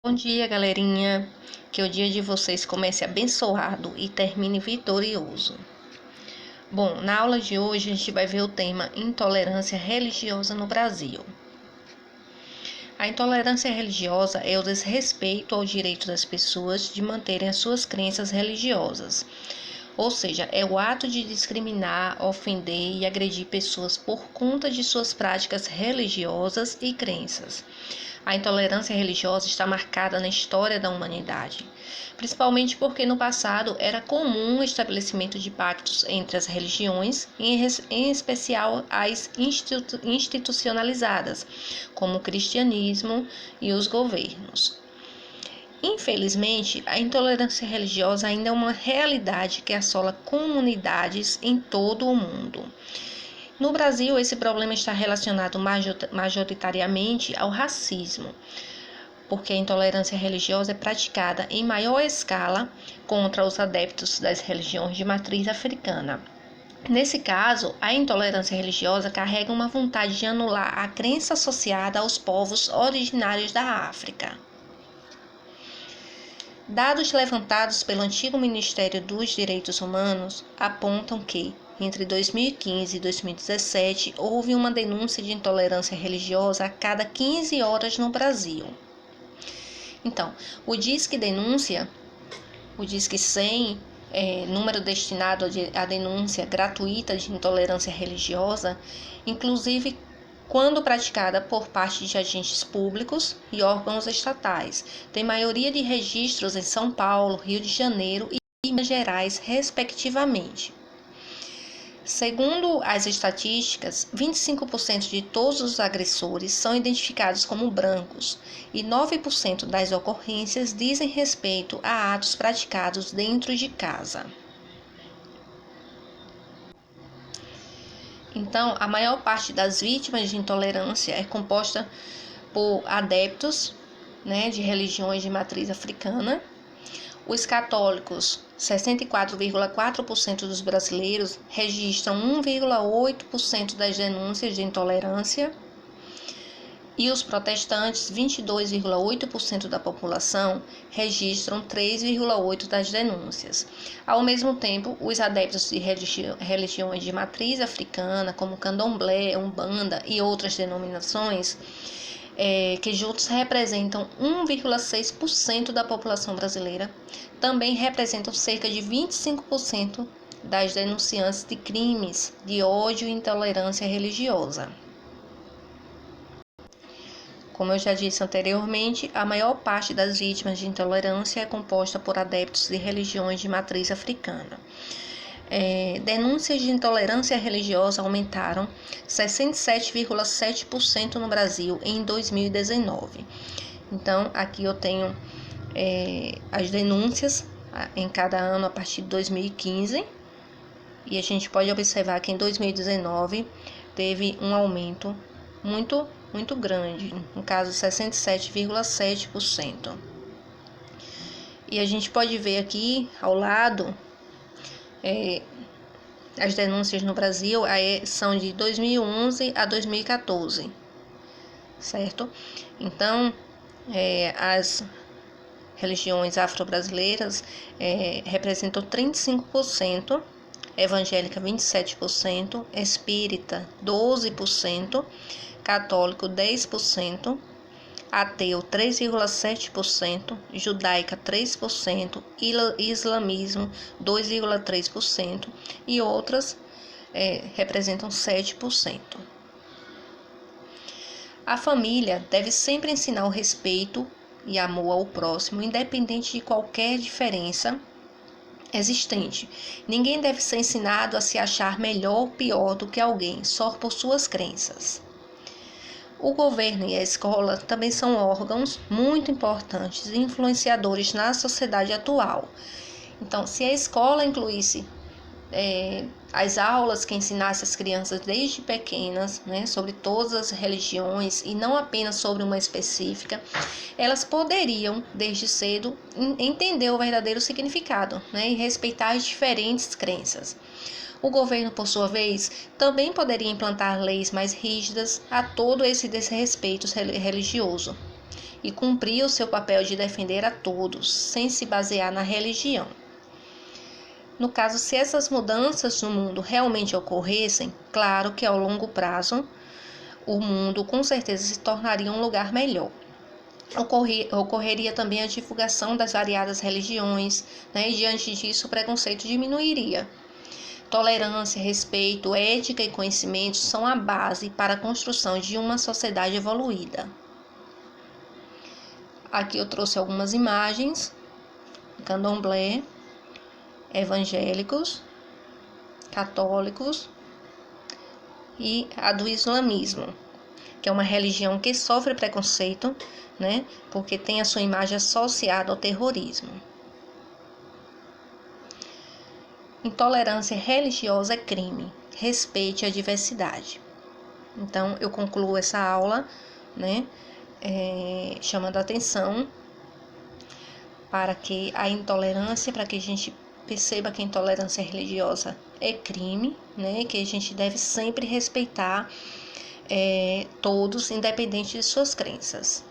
Bom dia, galerinha. Que o dia de vocês comece abençoado e termine vitorioso. Bom, na aula de hoje a gente vai ver o tema intolerância religiosa no Brasil. A intolerância religiosa é o desrespeito ao direito das pessoas de manterem as suas crenças religiosas. Ou seja, é o ato de discriminar, ofender e agredir pessoas por conta de suas práticas religiosas e crenças. A intolerância religiosa está marcada na história da humanidade, principalmente porque no passado era comum o estabelecimento de pactos entre as religiões, em especial as institucionalizadas, como o cristianismo e os governos. Infelizmente, a intolerância religiosa ainda é uma realidade que assola comunidades em todo o mundo. No Brasil, esse problema está relacionado majoritariamente ao racismo, porque a intolerância religiosa é praticada em maior escala contra os adeptos das religiões de matriz africana. Nesse caso, a intolerância religiosa carrega uma vontade de anular a crença associada aos povos originários da África. Dados levantados pelo antigo Ministério dos Direitos Humanos apontam que, entre 2015 e 2017, houve uma denúncia de intolerância religiosa a cada 15 horas no Brasil. Então, o Disque Denúncia, o Disque 100, número destinado à denúncia gratuita de intolerância religiosa, inclusive quando praticada por parte de agentes públicos e órgãos estatais. Tem maioria de registros em São Paulo, Rio de Janeiro e Minas Gerais, respectivamente. Segundo as estatísticas, 25% de todos os agressores são identificados como brancos e 9% das ocorrências dizem respeito a atos praticados dentro de casa. Então, a maior parte das vítimas de intolerância é composta por adeptos, de religiões de matriz africana. Os católicos, 64,4% dos brasileiros registram 1,8% das denúncias de intolerância. E os protestantes, 22,8% da população, registram 3,8% das denúncias. Ao mesmo tempo, os adeptos de religiões de matriz africana, como candomblé, umbanda e outras denominações, que juntos representam 1,6% da população brasileira, também representam cerca de 25% das denunciantes de crimes de ódio e intolerância religiosa. Como eu já disse anteriormente, a maior parte das vítimas de intolerância é composta por adeptos de religiões de matriz africana. Denúncias de intolerância religiosa aumentaram 67,7% no Brasil em 2019. Então, aqui eu tenho as denúncias em cada ano a partir de 2015. E a gente pode observar que em 2019 teve um aumento muito grande, no caso 67,7%. E a gente pode ver aqui ao lado as denúncias no Brasil são de 2011 a 2014, certo? Então, as religiões afro-brasileiras representam 35%, evangélica 27%, espírita 12%, católico 10%, ateu 3,7%, judaica 3%, islamismo 2,3% e outras representam 7%. A família deve sempre ensinar o respeito e amor ao próximo, independente de qualquer diferença existente. Ninguém deve ser ensinado a se achar melhor ou pior do que alguém, só por suas crenças. O governo e a escola também são órgãos muito importantes e influenciadores na sociedade atual. Então, se a escola incluísse as aulas que ensinasse as crianças desde pequenas, sobre todas as religiões e não apenas sobre uma específica, elas poderiam, desde cedo, entender o verdadeiro significado, e respeitar as diferentes crenças. O governo, por sua vez, também poderia implantar leis mais rígidas a todo esse desrespeito religioso. e cumprir o seu papel de defender a todos, sem se basear na religião. No caso, se essas mudanças no mundo realmente ocorressem, claro que ao longo prazo o mundo com certeza se tornaria um lugar melhor. Ocorreria também a divulgação das variadas religiões, né? E diante disso o preconceito diminuiria. Tolerância, respeito, ética e conhecimento são a base para a construção de uma sociedade evoluída. Aqui eu trouxe algumas imagens: candomblé, evangélicos, católicos e a do islamismo, que é uma religião que sofre preconceito, né, porque tem a sua imagem associada ao terrorismo. Intolerância religiosa é crime. Respeite a diversidade. Então, eu concluo essa aula, né, chamando a atenção para que a intolerância, para que a gente perceba que a intolerância religiosa é crime, né, que a gente deve sempre respeitar todos, independente de suas crenças.